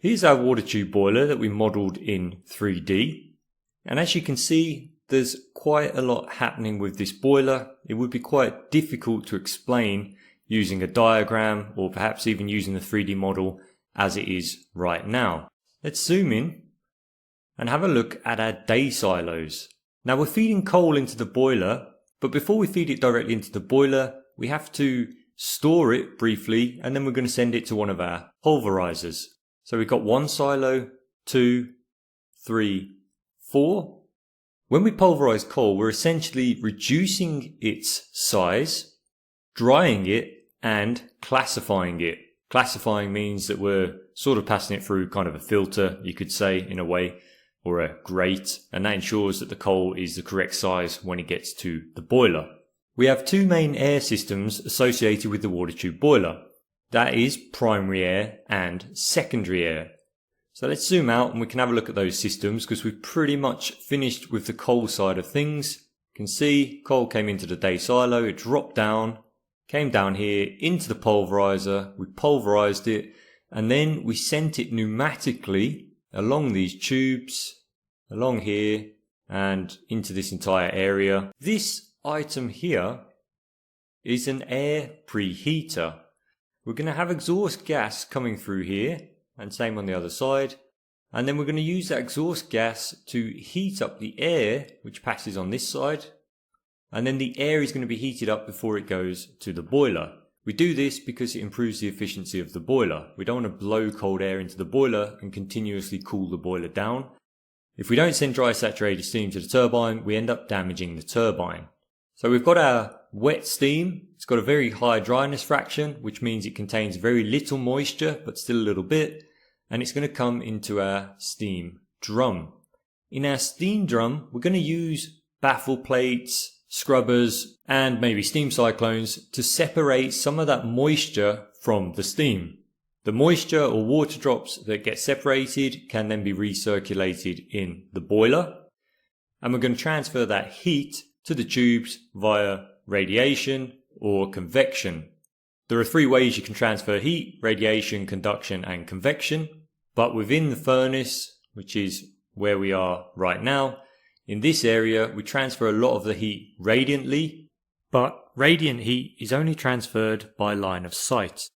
Here's our water tube boiler that we modelled in 3D. And as you can see, there's quite a lot happening with this boiler. It would be quite difficult to explain using a diagram or perhaps even using the 3D model as it is right now. Let's zoom in and have a look at our day silos. Now we're feeding coal into the boiler, but before we feed it directly into the boiler, we have to store it briefly and then we're going to send it to one of our pulverizers. So we've got 1 silo, 2, 3, 4. When we pulverize coal, we're essentially reducing its size, drying it, and classifying it. Classifying means that we're sort of passing it through kind of a filter, you could say, in a way, or a grate, and that ensures that the coal is the correct size when it gets to the boiler. We have 2 main air systems associated with the water tube boiler. That is primary air and secondary air. So let's zoom out and we can have a look at those systems because we've pretty much finished with the coal side of things. You can see coal came into the day silo, it dropped down, came down here into the pulverizer, we pulverized it, and then we sent it pneumatically along these tubes, along here, and into this entire area. This item here is an air preheater. We're going to have exhaust gas coming through here, and same on the other side. And then we're going to use that exhaust gas to heat up the air, which passes on this side. And then the air is going to be heated up before it goes to the boiler. We do this because it improves the efficiency of the boiler. We don't want to blow cold air into the boiler and continuously cool the boiler down. If we don't send dry saturated steam to the turbine, we end up damaging the turbine. So we've got our wet steam. It's got a very high dryness fraction, which means it contains very little moisture, but still a little bit. And it's going to come into our steam drum. In our steam drum, we're going to use baffle plates, scrubbers, and maybe steam cyclones to separate some of that moisture from the steam. The moisture or water drops that get separated can then be recirculated in the boiler. And we're going to transfer that heat to the tubes via radiation or convection. There are 3 ways you can transfer heat: radiation, conduction, and convection. But within the furnace, which is where we are right now, in this area we transfer a lot of the heat radiantly, but radiant heat is only transferred by line of sight.